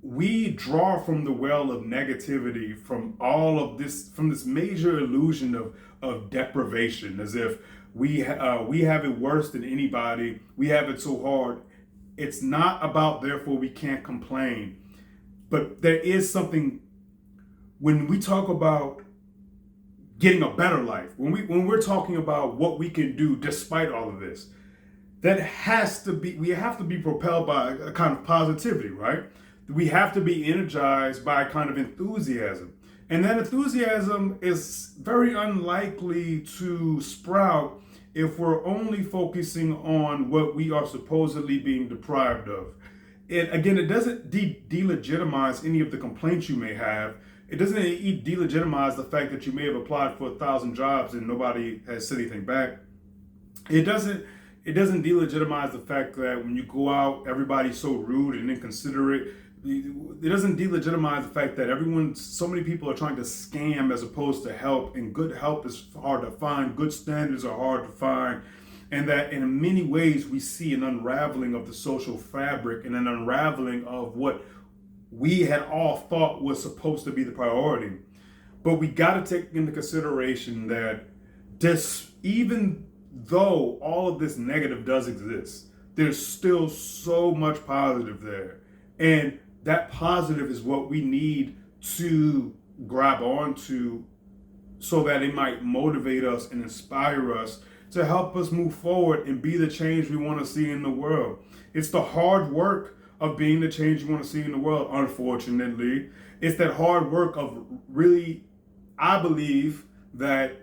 we draw from the well of negativity from all of this, from this major illusion of deprivation, as if we have it worse than anybody. We have it so hard. It's not about therefore we can't complain, but there is something when we talk about getting a better life. When we're talking about what we can do despite all of this, that has to be, we have to be propelled by a kind of positivity, right? We have to be energized by a kind of enthusiasm. And that enthusiasm is very unlikely to sprout if we're only focusing on what we are supposedly being deprived of. And again, it doesn't delegitimize any of the complaints you may have. It doesn't delegitimize the fact that you may have applied for 1,000 jobs and nobody has said anything back. It doesn't it doesn't delegitimize the fact that when you go out, everybody's so rude and inconsiderate. It doesn't delegitimize the fact that so many people are trying to scam as opposed to help, and good help is hard to find, good standards are hard to find, and that in many ways we see an unraveling of the social fabric and an unraveling of what we had all thought was supposed to be the priority. But we got to take into consideration that even though all of this negative does exist, there's still so much positive there. And that positive is what we need to grab onto so that it might motivate us and inspire us to help us move forward and be the change we want to see in the world. It's the hard work of being the change you want to see in the world, unfortunately. It's that hard work of really, I believe that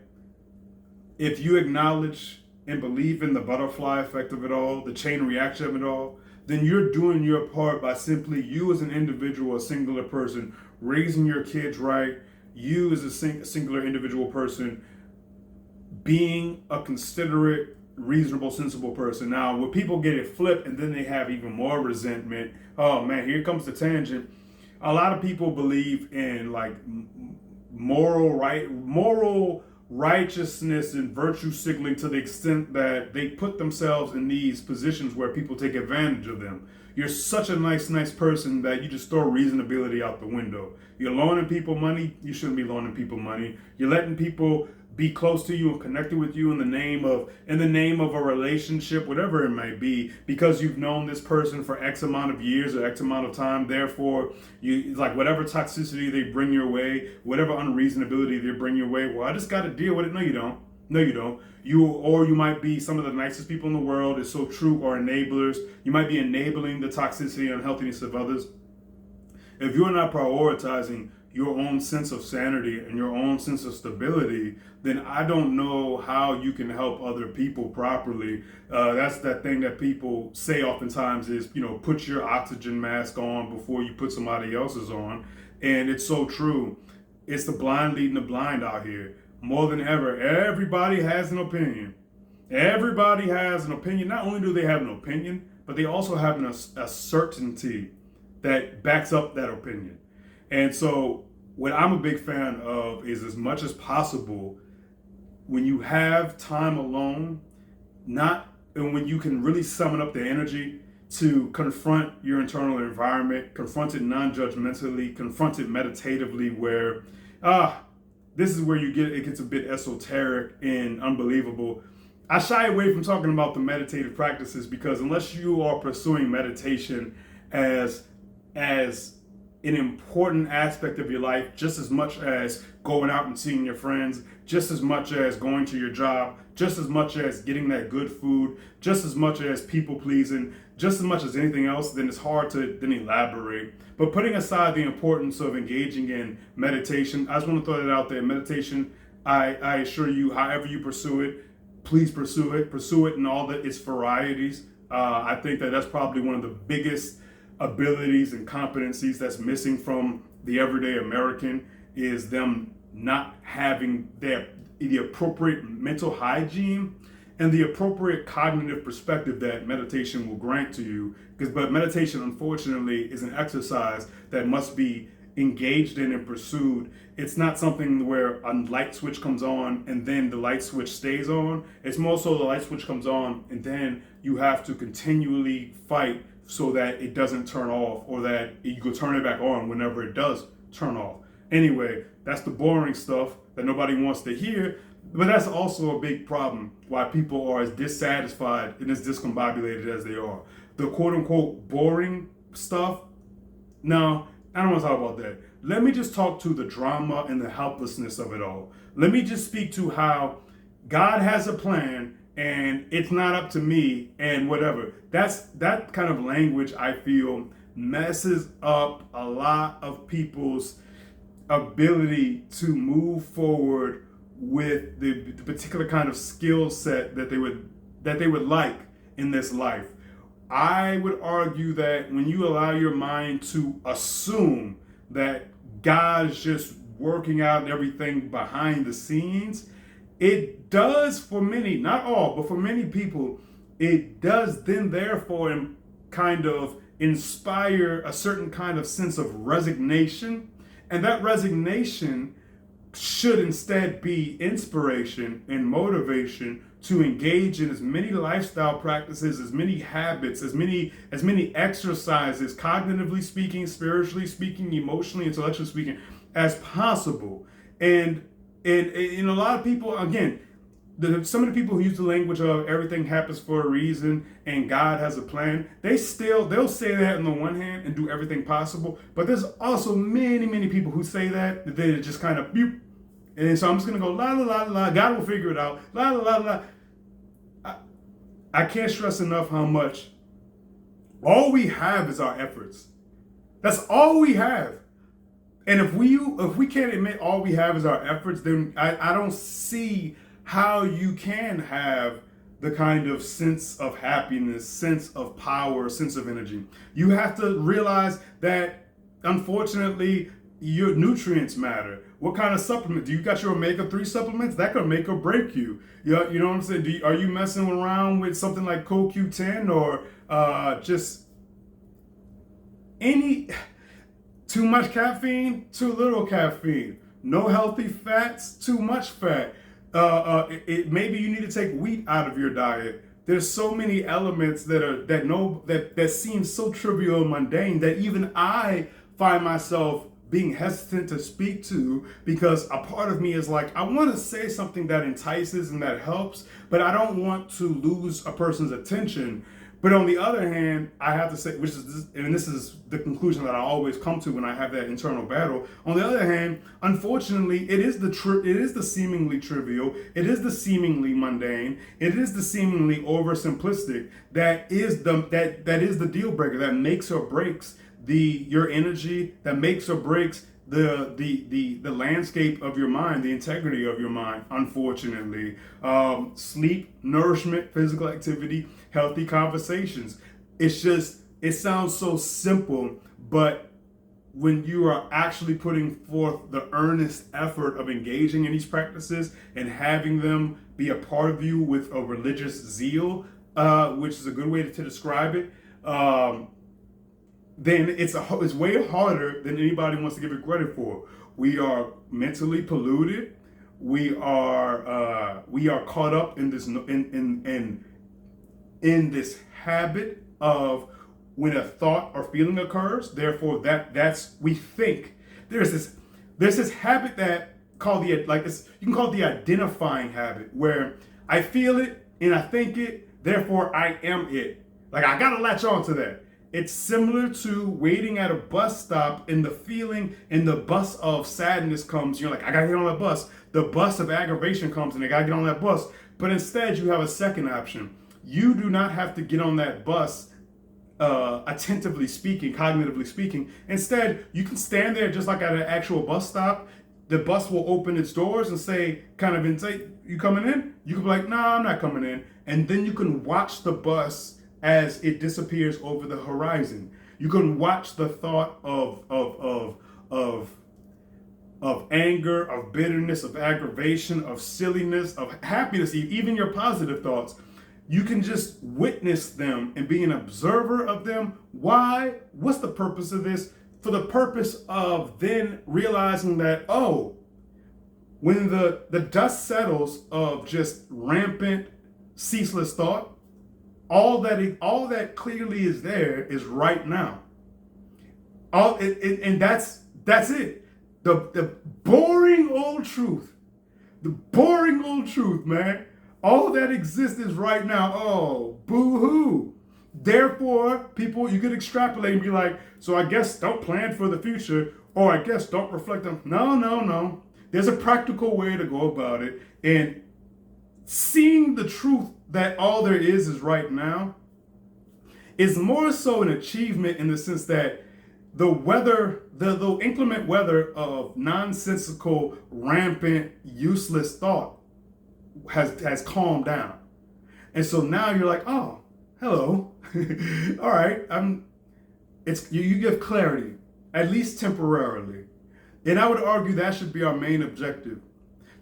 if you acknowledge and believe in the butterfly effect of it all, the chain reaction of it all, then you're doing your part by simply you as an individual, a singular person, raising your kids right, you as a singular individual person, being a considerate, reasonable, sensible person. Now, when people get it flipped and then they have even more resentment, oh man, here comes the tangent. A lot of people believe in like moral righteousness and virtue signaling to the extent that they put themselves in these positions where people take advantage of them. You're such a nice person that you just throw reasonability out the window. You're loaning people money, you shouldn't be loaning people money. You're letting people be close to you and connected with you in the name of a relationship, whatever it might be, because you've known this person for X amount of years or X amount of time. Therefore, it's like whatever toxicity they bring your way, whatever unreasonability they bring your way. Well, I just got to deal with it. No, you don't. No, you don't. You might be some of the nicest people in the world. It's so true. Or enablers. You might be enabling the toxicity and unhealthiness of others. If you're not prioritizing your own sense of sanity and your own sense of stability, then I don't know how you can help other people properly. That's that thing that people say oftentimes is, put your oxygen mask on before you put somebody else's on. And it's so true. It's the blind leading the blind out here. More than ever, everybody has an opinion. Everybody has an opinion. Not only do they have an opinion, but they also have a certainty that backs up that opinion. And so what I'm a big fan of is, as much as possible, when you have time alone, and when you can really summon up the energy to confront your internal environment, confront it non-judgmentally, confront it meditatively, where this is where it gets a bit esoteric and unbelievable. I shy away from talking about the meditative practices because unless you are pursuing meditation as an important aspect of your life, just as much as going out and seeing your friends, just as much as going to your job, just as much as getting that good food, just as much as people pleasing, just as much as anything else, then it's hard to then elaborate. But putting aside the importance of engaging in meditation, I just want to throw that out there. Meditation, I assure you, however you pursue it, please pursue it in all its varieties. I think that's probably one of the biggest abilities and competencies that's missing from the everyday American, is them not having the appropriate mental hygiene and the appropriate cognitive perspective that meditation will grant to you. But meditation, unfortunately, is an exercise that must be engaged in and pursued. It's not something where a light switch comes on and then the light switch stays on. It's more so the light switch comes on and then you have to continually fight so that it doesn't turn off, or that you can turn it back on whenever it does turn off. Anyway, that's the boring stuff that nobody wants to hear, but that's also a big problem why people are as dissatisfied and as discombobulated as they are. The quote unquote boring stuff, no, I don't want to talk about that. Let me just talk to the drama and the helplessness of it all. Let me just speak to how God has a plan and it's not up to me and whatever. That kind of language, I feel, messes up a lot of people's ability to move forward with the particular kind of skill set that they would like in this life. I would argue that when you allow your mind to assume that God's just working out everything behind the scenes, it does for many, not all, but for many people, it does then therefore kind of inspire a certain kind of sense of resignation. And that resignation should instead be inspiration and motivation to engage in as many lifestyle practices, as many habits, as many exercises, cognitively speaking, spiritually speaking, emotionally, intellectually speaking, as possible. And a lot of people, again, some of the people who use the language of everything happens for a reason and God has a plan, they'll say that on the one hand and do everything possible. But there's also many people who say that they just kind of boop. And so I'm just gonna go la la la la. God will figure it out. La la la la. I can't stress enough how much all we have is our efforts. That's all we have. And if we can't admit all we have is our efforts, then I don't see how you can have the kind of sense of happiness, sense of power, sense of energy. You have to realize that, unfortunately, your nutrients matter. What kind of supplement? Do you got your omega-3 supplements? That could make or break you. You know what I'm saying? Are you messing around with something like CoQ10 or just any... Too much caffeine, too little caffeine. No healthy fats, too much fat. Maybe you need to take wheat out of your diet. There's so many elements that seem so trivial and mundane that even I find myself being hesitant to speak to, because a part of me is like, I want to say something that entices and that helps, but I don't want to lose a person's attention. But on the other hand, I have to say, this is the conclusion that I always come to when I have that internal battle. On the other hand, unfortunately, it is the seemingly trivial, it is the seemingly mundane, it is the seemingly oversimplistic that is the deal breaker, that makes or breaks your energy, that makes or breaks the landscape of your mind, the integrity of your mind. Unfortunately, sleep, nourishment, physical activity, healthy conversations. It sounds so simple, but when you are actually putting forth the earnest effort of engaging in these practices and having them be a part of you with a religious zeal, which is a good way to describe it, then it's way harder than anybody wants to give it credit for. We are mentally polluted. We are caught up in this in this habit of when a thought or feeling occurs. Therefore, that's we think there's this habit that you can call it the identifying habit, where I feel it and I think it. Therefore, I am it. Like, I gotta latch on to that. It's similar to waiting at a bus stop and the feeling and the bus of sadness comes. You're like, I gotta get on that bus. The bus of aggravation comes and I gotta get on that bus. But instead, you have a second option. You do not have to get on that bus attentively speaking, cognitively speaking. Instead, you can stand there just like at an actual bus stop. The bus will open its doors and say, you coming in? You can be like, nah, I'm not coming in. And then you can watch the bus as it disappears over the horizon. You can watch the thought of anger, of bitterness, of aggravation, of silliness, of happiness, even your positive thoughts. You can just witness them and be an observer of them. Why? What's the purpose of this? For the purpose of then realizing that, when the dust settles of just rampant, ceaseless thought, all that clearly is there is right now. And that's it. The boring old truth. The boring old truth, man. All that exists is right now. Oh, boo-hoo. Therefore, people, you could extrapolate and be like, so I guess don't plan for the future, or I guess don't reflect on. No. There's a practical way to go about it. And seeing the truth that all there is right now is more so an achievement in the sense that the weather, the inclement weather of nonsensical, rampant, useless thought has calmed down. And so now you're like, oh, hello. All right. You give clarity, at least temporarily. And I would argue that should be our main objective.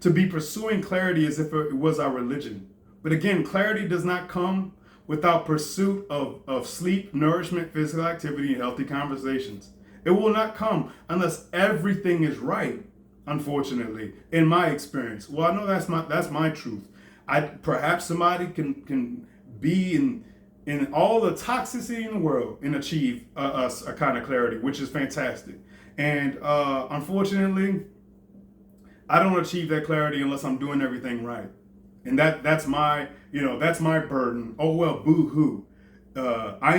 To be pursuing clarity as if it was our religion. But again, clarity does not come without pursuit of sleep, nourishment, physical activity, and healthy conversations. It will not come unless everything is right, unfortunately, in my experience. Well, I know that's my truth. Perhaps somebody can be in all the toxicity in the world and achieve a kind of clarity, which is fantastic. And unfortunately, I don't achieve that clarity unless I'm doing everything right. And that's my burden. Oh well, boo-hoo. I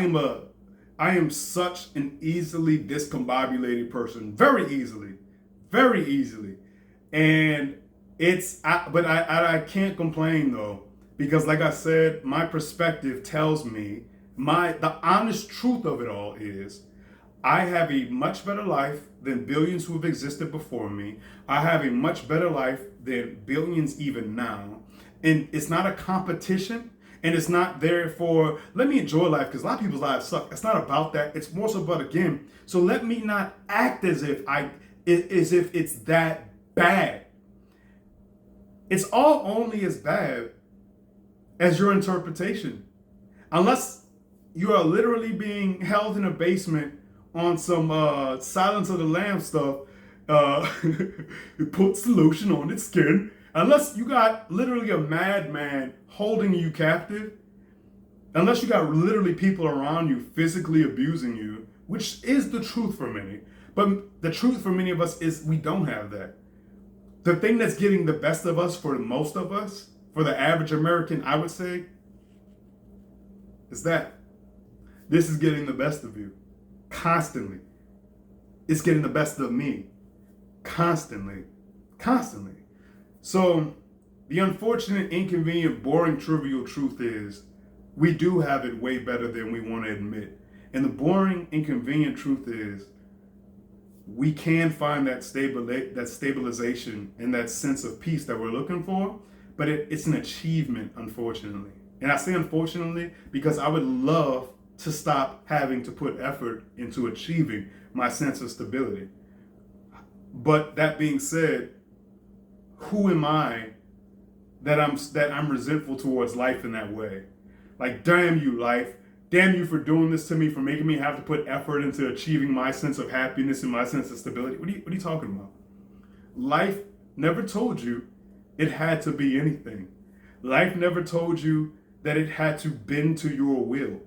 am such an easily discombobulated person, very easily. And I can't complain though, because like I said, my perspective tells me the honest truth of it all is I have a much better life than billions who have existed before me. I have a much better life than billions even now. And it's not a competition, and it's not there for, let me enjoy life, because a lot of people's lives suck. It's not about that. It's more so about, again, so let me not act as if it's that bad. It's all only as bad as your interpretation. Unless you are literally being held in a basement on some Silence of the Lambs stuff, it puts lotion on its skin. Unless you got literally a madman holding you captive, unless you got literally people around you physically abusing you, which is the truth for many. But the truth for many of us is we don't have that. The thing that's getting the best of us for most of us, for the average American, I would say, is that this is getting the best of you. Constantly. It's getting the best of me. Constantly. So the unfortunate, inconvenient, boring, trivial truth is we do have it way better than we want to admit. And the boring, inconvenient truth is we can find that stabilization and that sense of peace that we're looking for, but it's an achievement, unfortunately. And I say unfortunately because I would love to stop having to put effort into achieving my sense of stability. But that being said, who am I that I'm resentful towards life in that way? Like, damn you, life. Damn you for doing this to me, for making me have to put effort into achieving my sense of happiness and my sense of stability. What are you talking about? Life never told you it had to be anything. Life never told you that it had to bend to your will.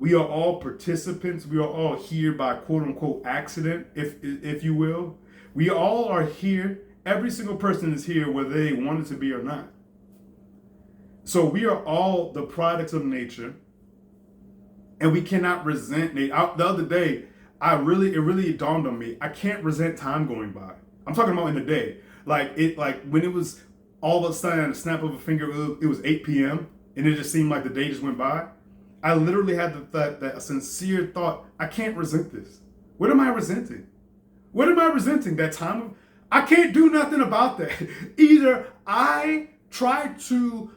We are all participants. We are all here by quote unquote accident, if you will. We all are here. Every single person is here whether they wanted to be or not. So we are all the products of nature, and we cannot resent nature. The other day, it really dawned on me, I can't resent time going by. I'm talking about in the day. Like when it was all of a sudden, a snap of a finger, it was 8 p.m. and it just seemed like the day just went by. I literally had that sincere thought, I can't resent this. What am I resenting? What am I resenting? That time? I can't do nothing about that. Either I try to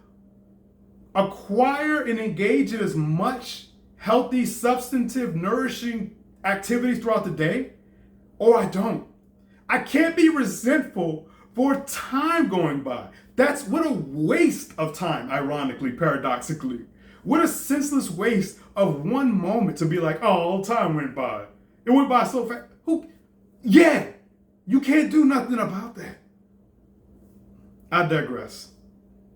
acquire and engage in as much healthy, substantive, nourishing activities throughout the day, or I don't. I can't be resentful for time going by. That's what a waste of time, ironically, paradoxically. What a senseless waste of one moment to be like, oh, all time went by. It went by so fast. Yeah, you can't do nothing about that. I digress.